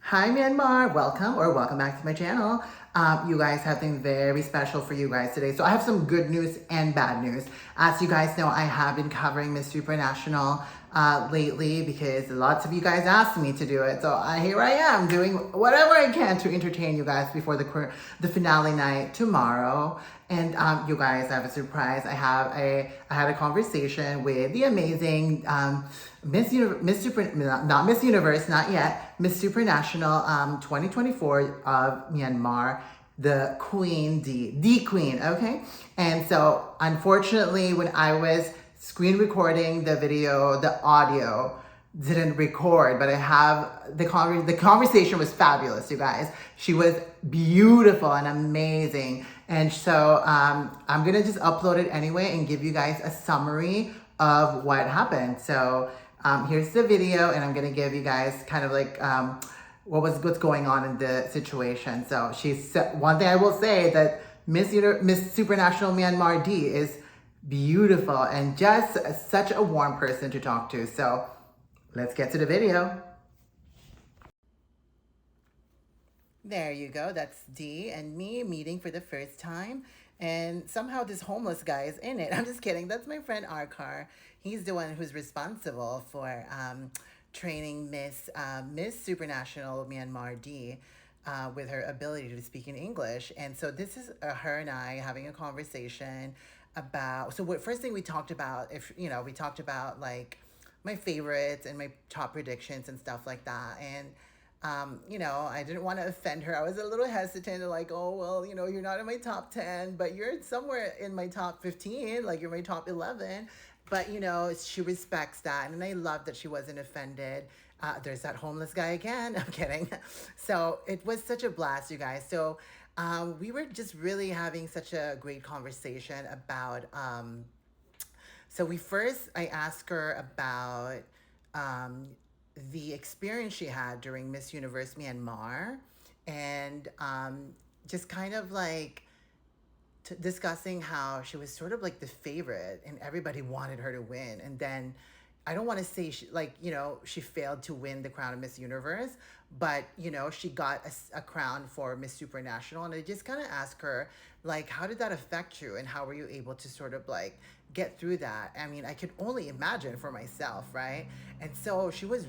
Hi Myanmar, welcome back to my channel. You guys have something very special for you guys today. So I have some good news and bad news. As you guys know, I have been covering Miss Supranational lately because lots of you guys asked me to do it. So here I am doing whatever I can to entertain you guys before the finale night tomorrow. And you guys, I have a surprise. I had a conversation with the amazing not Miss Universe, not yet, Miss Supranational 2024 of Myanmar, the Queen the Queen, okay? And so, unfortunately, when I was screen recording the video, the audio didn't record, but I have the conversation was fabulous, you guys. She was beautiful and amazing. And so I'm gonna just upload it anyway and give you guys a summary of what happened. So here's the video, and I'm gonna give you guys kind of like what's going on in the situation. So one thing I will say that Miss Supranational Myanmar D is beautiful and just such a warm person to talk to. So let's get to the video. There you go. That's D and me meeting for the first time. And somehow this homeless guy is in it. I'm just kidding. That's my friend Arkar. He's the one who's responsible for training Miss Supranational Myanmar D with her ability to speak in English. And so this is her and I having a conversation about. So what first thing we talked about, we talked about like my favorites and my top predictions and stuff like that. And I didn't want to offend her. I was a little hesitant, like, oh, well, you're not in my top 10, but you're somewhere in my top 15, like you're my top 11. But, she respects that. And I love that she wasn't offended. There's that homeless guy again. I'm kidding. So it was such a blast, you guys. So we were just really having such a great conversation about, I asked her about the experience she had during Miss Universe Myanmar, and just kind of like discussing how she was sort of like the favorite and everybody wanted her to win. And then I don't want to say she failed to win the crown of Miss Universe, but she got a crown for Miss Supranational. And I just kind of asked her, like, how did that affect you, and how were you able to sort of like get through that? I mean, I could only imagine for myself, right? And so she was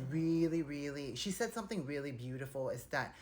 she said something really beautiful, is that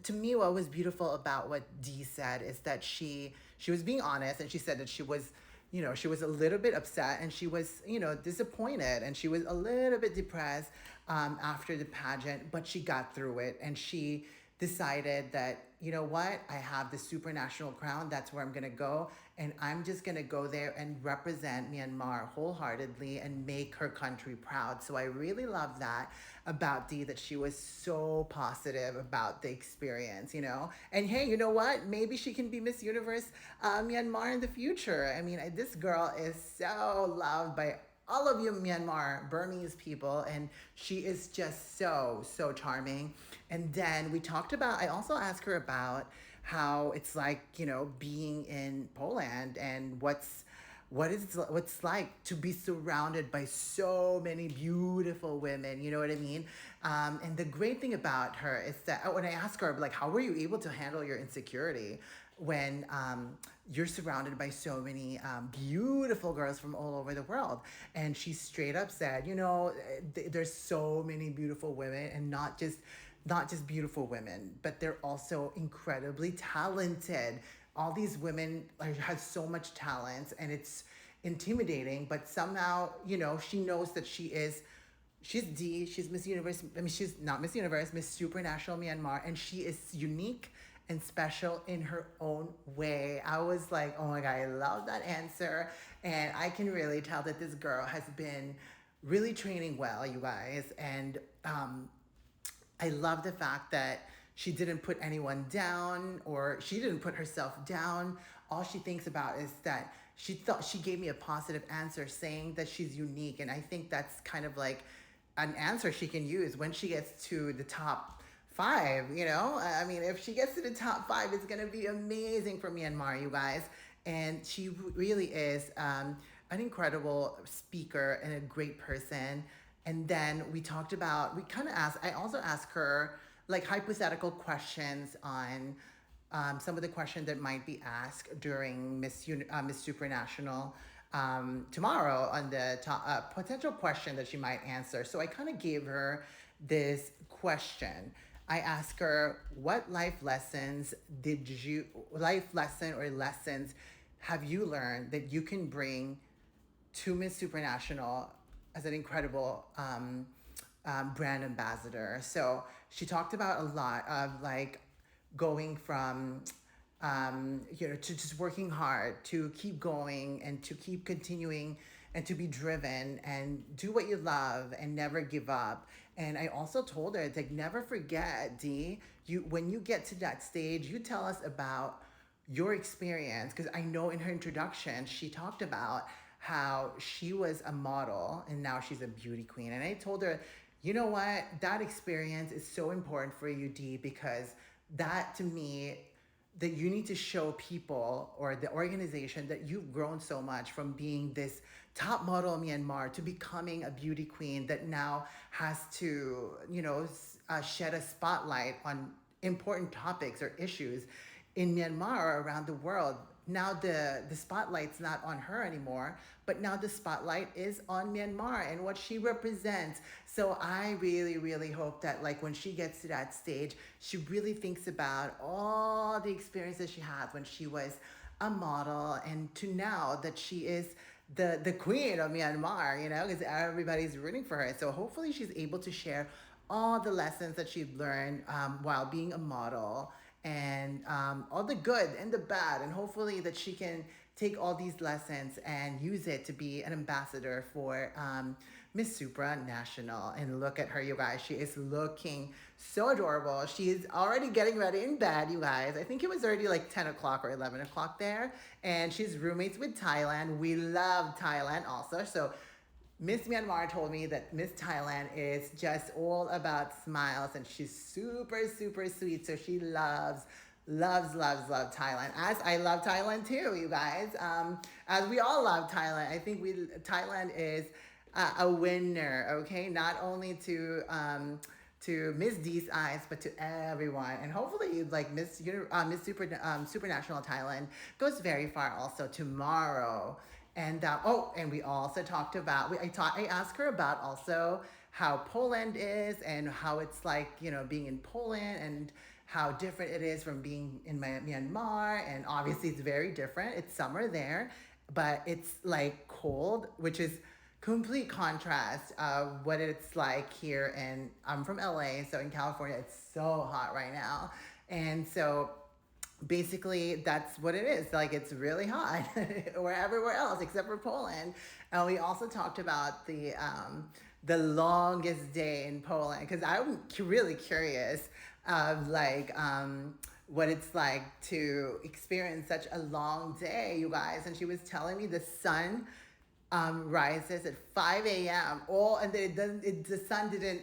to me, what was beautiful about what Dee said is that she was being honest, and she said that she was a little bit upset, and she was, disappointed, and she was a little bit depressed after the pageant, but she got through it, and she decided that, you know what, I have the Supranational crown, that's where I'm gonna go, and I'm just gonna go there and represent Myanmar wholeheartedly and make her country proud. So I really love that about Dee, that she was so positive about the experience, and hey, you know what, maybe she can be Miss Universe Myanmar in the future. I mean, this girl is so loved by all of you Myanmar Burmese people, and she is just so charming. And then I also asked her about how it's like, being in Poland, and what's like to be surrounded by so many beautiful women, you know what I mean? And the great thing about her is that when I asked her, like, how were you able to handle your insecurity when you're surrounded by so many beautiful girls from all over the world? And she straight up said, there's so many beautiful women, and not just beautiful women, but they're also incredibly talented. All these women have so much talent, and it's intimidating, but somehow, she knows that she's Miss Universe. I mean, she's not Miss Universe, Miss Supranational Myanmar, and she is unique and special in her own way. I was like, oh my God, I love that answer. And I can really tell that this girl has been really training well, you guys. And I love the fact that she didn't put anyone down, or she didn't put herself down. All she thinks about is that she thought she gave me a positive answer saying that she's unique. And I think that's kind of like an answer she can use when she gets to the top 5, I mean, if she gets to the top 5, it's going to be amazing for Myanmar, you guys. And she really is an incredible speaker and a great person. And then we kind of asked, I also asked her like hypothetical questions on some of the questions that might be asked during Miss Supranational tomorrow on the potential question that she might answer. So I kind of gave her this question. I asked her, what life lesson or lessons have you learned that you can bring to Miss Supranational as an incredible brand ambassador? So she talked about a lot of like going from to just working hard, to keep going and to keep continuing and to be driven and do what you love and never give up. And I also told her, like, never forget, D, you when you get to that stage, you tell us about your experience, because I know in her introduction she talked about how she was a model and now she's a beauty queen. And I told her, you know what, that experience is so important for you, D, because that to me, that you need to show people or the organization that you've grown so much from being this top model in Myanmar to becoming a beauty queen that now has to, shed a spotlight on important topics or issues in Myanmar or around the world. Now the spotlight's not on her anymore, but now the spotlight is on Myanmar and what she represents. So I really, really hope that like when she gets to that stage, she really thinks about all the experiences she had when she was a model and to now that she is the queen of Myanmar, because everybody's rooting for her. So hopefully she's able to share all the lessons that she learned while being a model and all the good and the bad. And hopefully that she can take all these lessons and use it to be an ambassador for Miss Supranational. And look at her, you guys. She is looking so adorable. She is already getting ready in bed, you guys. I think it was already like 10 o'clock or 11 o'clock there. And she's roommates with Thailand. We love Thailand also. So Miss Myanmar told me that Miss Thailand is just all about smiles and she's super, super sweet. So she loves, loves, loves, loves Thailand. As I love Thailand too, you guys. As we all love Thailand. I think Thailand is a winner, okay? Not only to Miss D's eyes, but to everyone. And hopefully, like Miss Supranational Thailand goes very far also tomorrow. And and we also talked about I asked her about also how Poland is and how it's like being in Poland and how different it is from being in Myanmar. And obviously it's very different. It's summer there, but it's like cold, which is complete contrast of what it's like here. And I'm from LA, so in California it's so hot right now. And so basically that's what it is, like it's really hot or everywhere else except for Poland. And we also talked about the longest day in Poland, because I'm really curious of like what it's like to experience such a long day, you guys. And she was telling me the sun rises at 5 a.m. And the sun didn't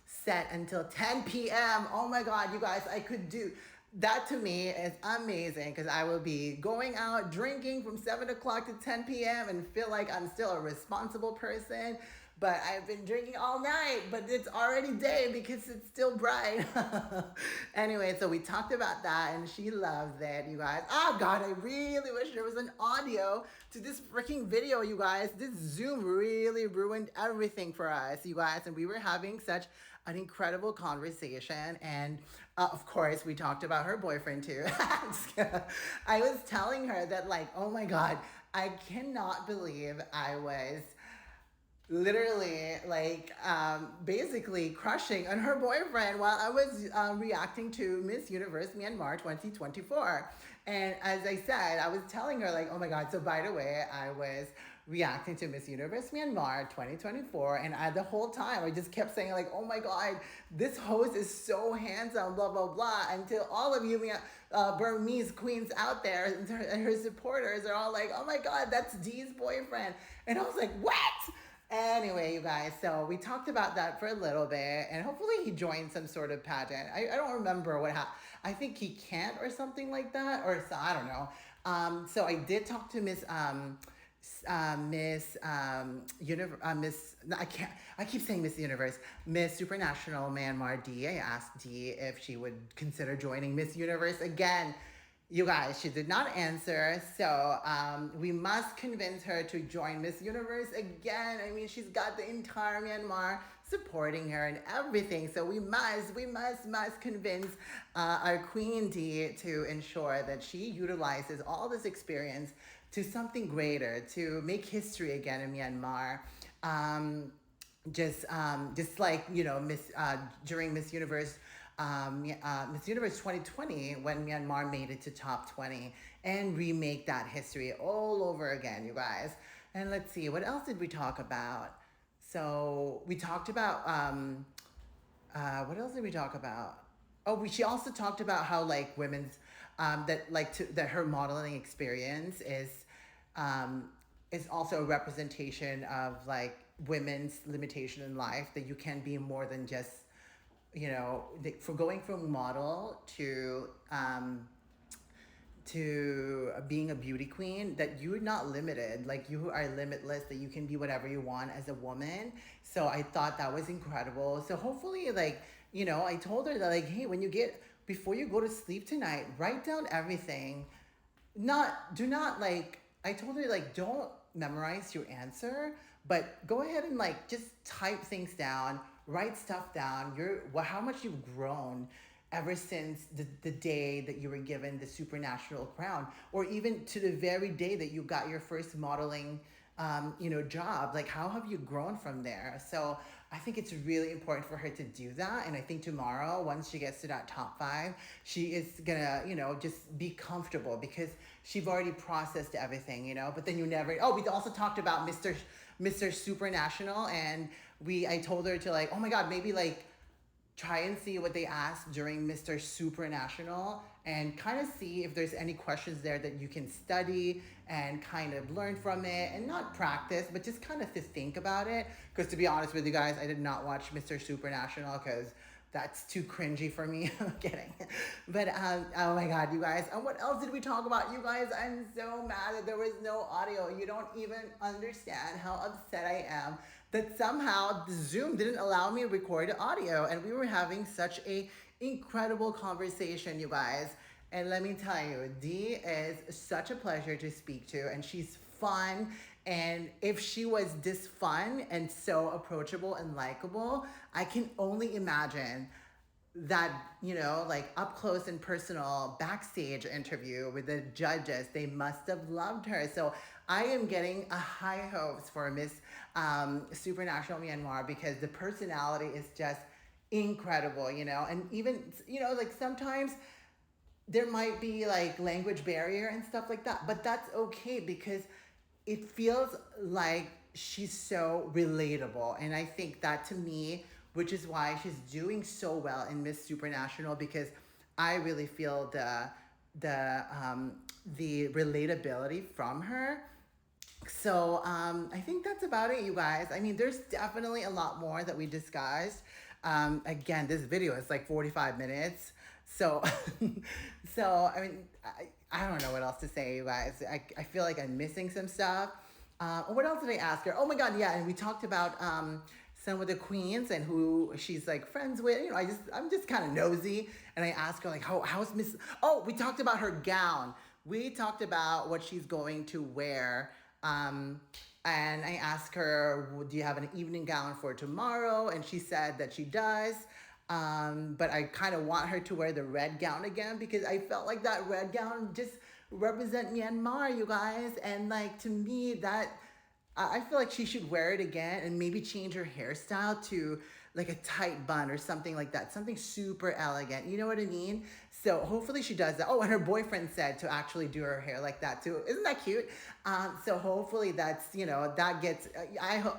set until 10 p.m. Oh my God, you guys, I could do that. To me is amazing, because I will be going out drinking from 7 o'clock to 10 p.m. and feel like I'm still a responsible person. But I've been drinking all night, but it's already day because it's still bright. Anyway, so we talked about that and she loves it, you guys. Oh God, I really wish there was an audio to this freaking video, you guys. This Zoom really ruined everything for us, you guys. And we were having such an incredible conversation. And of course, we talked about her boyfriend too. I was telling her that like, oh my God, I cannot believe I was literally like basically crushing on her boyfriend while I was reacting to Miss Universe Myanmar 2024. And as I said, I was telling her like, oh my God, so by the way, I was reacting to Miss Universe Myanmar 2024, and the whole time I just kept saying like, oh my God, this host is so handsome, blah blah blah, until all of you Burmese queens out there and her supporters are all like, oh my God, that's Dee's boyfriend. And I was like, what? Anyway, you guys, so we talked about that for a little bit, and hopefully he joined some sort of pageant. I don't remember what happened. I think he can't or something like that, or so I don't know. So I did talk to Miss Miss Miss no, I keep saying Miss Universe, Miss Supranational Myanmar D. I asked D if she would consider joining Miss Universe again. You guys, she did not answer, so we must convince her to join Miss Universe again. I mean, she's got the entire Myanmar supporting her and everything, so we must convince our Queen D to ensure that she utilizes all this experience to something greater, to make history again in Myanmar. Um, just like Miss during Miss Universe 2020 when Myanmar made it to top 20 and remake that history all over again, you guys. And let's see, what else did we talk about? So we talked about what else did we talk about? Oh, she also talked about how like women's that her modeling experience um, is also a representation of like women's limitation in life, that you can be more than just for going from model to being a beauty queen, that you're not limited, like you are limitless, that you can be whatever you want as a woman. So I thought that was incredible. So hopefully, like, I told her that, like, hey, when you get before you go to sleep tonight, write down everything. Not do not like I told her, like, don't memorize your answer, but go ahead and like just type things down, write stuff down, how much you've grown ever since the day that you were given the supernatural crown, or even to the very day that you got your first modeling job. Like, how have you grown from there? So I think it's really important for her to do that. And I think tomorrow, once she gets to that top five, she is gonna, just be comfortable because she's already processed everything. But then you never. Oh, we also talked about Mr. Supranational, and I told her to, like, oh my God, maybe like try and see what they asked during Mr. Supranational and kind of see if there's any questions there that you can study and kind of learn from it, and not practice, but just kind of to think about it. Because to be honest with you guys, I did not watch Mr. Supranational because that's too cringy for me. I'm kidding. But oh my God, you guys. And what else did we talk about? You guys, I'm so mad that there was no audio. You don't even understand how upset I am that somehow the Zoom didn't allow me to record the audio. And we were having such a incredible conversation, you guys. And let me tell you, Dee is such a pleasure to speak to, and she's fun. And if she was this fun and so approachable and likable, I can only imagine that, like up close and personal backstage interview with the judges. They must have loved her. So I am getting a high hopes for Miss Supranational Myanmar, because the personality is just incredible, and even, like sometimes there might be like language barrier and stuff like that, but that's okay because it feels like she's so relatable. And I think that, to me, which is why she's doing so well in Miss Supranational, because I really feel the relatability from her. So I think that's about it, you guys. I mean, there's definitely a lot more that we discussed. Again, this video is like 45 minutes. So, I mean, I don't know what else to say, you guys. I feel like I'm missing some stuff. What else did I ask her? Oh my God, yeah, and we talked about some of the queens and who she's like friends with. I'm just kind of nosy, and I asked her, like, how's Miss? Oh, we talked about her gown. We talked about what she's going to wear. And I asked her, do you have an evening gown for tomorrow? And she said that she does. But I kind of want her to wear the red gown again, because I felt like that red gown just represent Myanmar, you guys. And like, to me, that I feel like she should wear it again and maybe change her hairstyle to like a tight bun or something like that. Something super elegant. You know what I mean? So hopefully she does that. Oh, and her boyfriend said to actually do her hair like that too. Isn't that cute? So hopefully that's, that gets, I hope,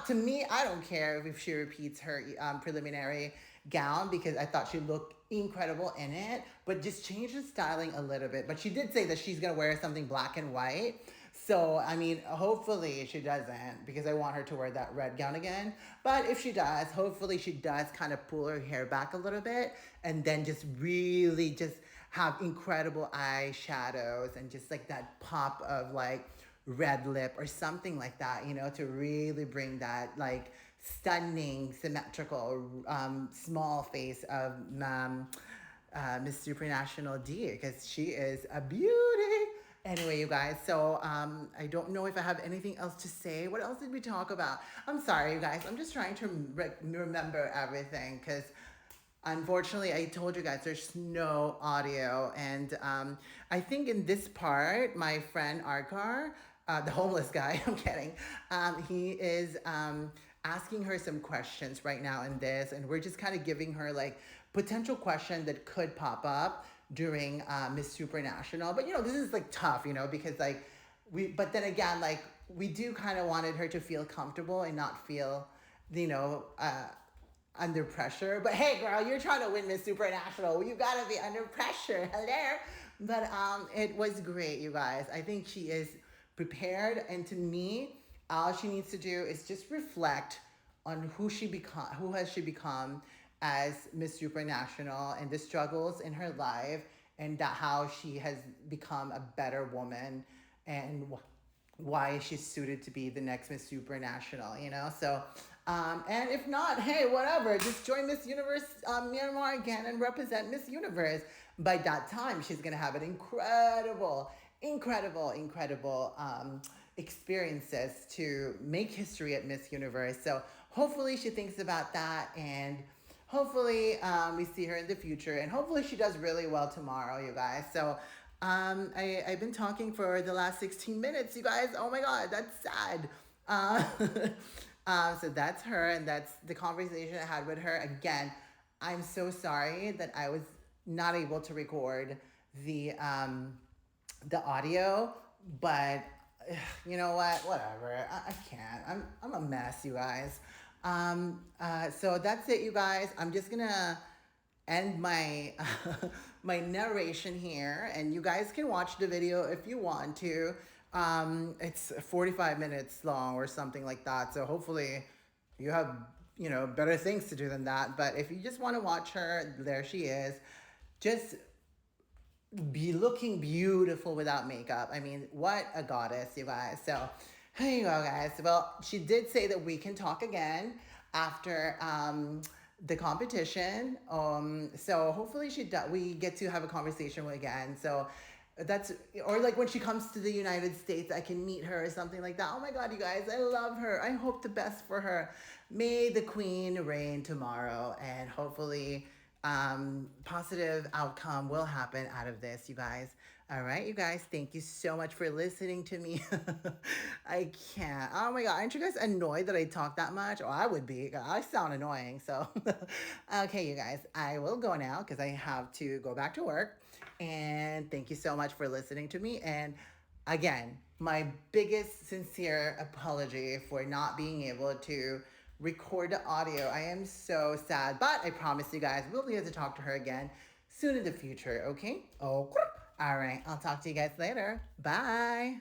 to me, I don't care if she repeats her preliminary gown, because I thought she looked incredible in it, but just change the styling a little bit. But she did say that she's going to wear something black and white. So, I mean, hopefully she doesn't, because I want her to wear that red gown again. But if she does, hopefully she does kind of pull her hair back a little bit, and then just really just have incredible eyeshadows and just like that pop of like red lip or something like that, you know, to really bring that like stunning, symmetrical, small face of Miss Supranational D, because she is a beauty. Anyway, you guys, so I don't know if I have anything else to say. What else did we talk about? I'm sorry, you guys. I'm just trying to remember everything because unfortunately, I told you guys there's no audio. And I think in this part, my friend Arkar, the homeless guy, I'm kidding, he is asking her some questions right now in this. And we're just kind of giving her like potential question that could pop up during Miss Supranational. But, you know, this is like tough, you know, because like but then again, like we do kind of wanted her to feel comfortable and not feel, you know, under pressure. But hey, girl, you're trying to win Miss Supranational. You gotta be under pressure. Hello. But it was great, you guys. I think she is prepared, and to me, all she needs to do is just reflect on who has she become as Miss Supranational, and the struggles in her life, and that how she has become a better woman, and why she's suited to be the next Miss Supranational, you know? So, and if not, hey, whatever, just join Miss Universe Myanmar again and represent Miss Universe. By that time, she's gonna have an incredible experiences to make history at Miss Universe. So hopefully she thinks about that, and hopefully we see her in the future, and hopefully she does really well tomorrow, you guys. So I've been talking for the last 16 minutes, you guys. Oh my God, that's sad. So that's her, and that's the conversation I had with her. Again, I'm so sorry that I was not able to record the audio, but you know what? Whatever. I can't. I'm a mess, you guys. So that's it, you guys. I'm just gonna end my my narration here, and you guys can watch the video if you want to. It's 45 minutes long or something like that, so hopefully you have, you know, better things to do than that. But if you just want to watch her, there she is, just be looking beautiful without makeup. I mean, what a goddess, you guys. So here you go, guys. Well, she did say that we can talk again after the competition. So hopefully we get to have a conversation again. So that's, or like when she comes to the United States, I can meet her or something like that. Oh my God, you guys, I love her. I hope the best for her. May the queen reign tomorrow, and hopefully positive outcome will happen out of this, you guys. All right, you guys, thank you so much for listening to me. I can't. Oh my God, aren't you guys annoyed that I talk that much? Oh, I would be. I sound annoying. So, okay, you guys, I will go now because I have to go back to work. And thank you so much for listening to me. And again, my biggest sincere apology for not being able to record the audio. I am so sad, but I promise you guys we'll be able to talk to her again soon in the future, okay? Oh, all right. I'll talk to you guys later. Bye.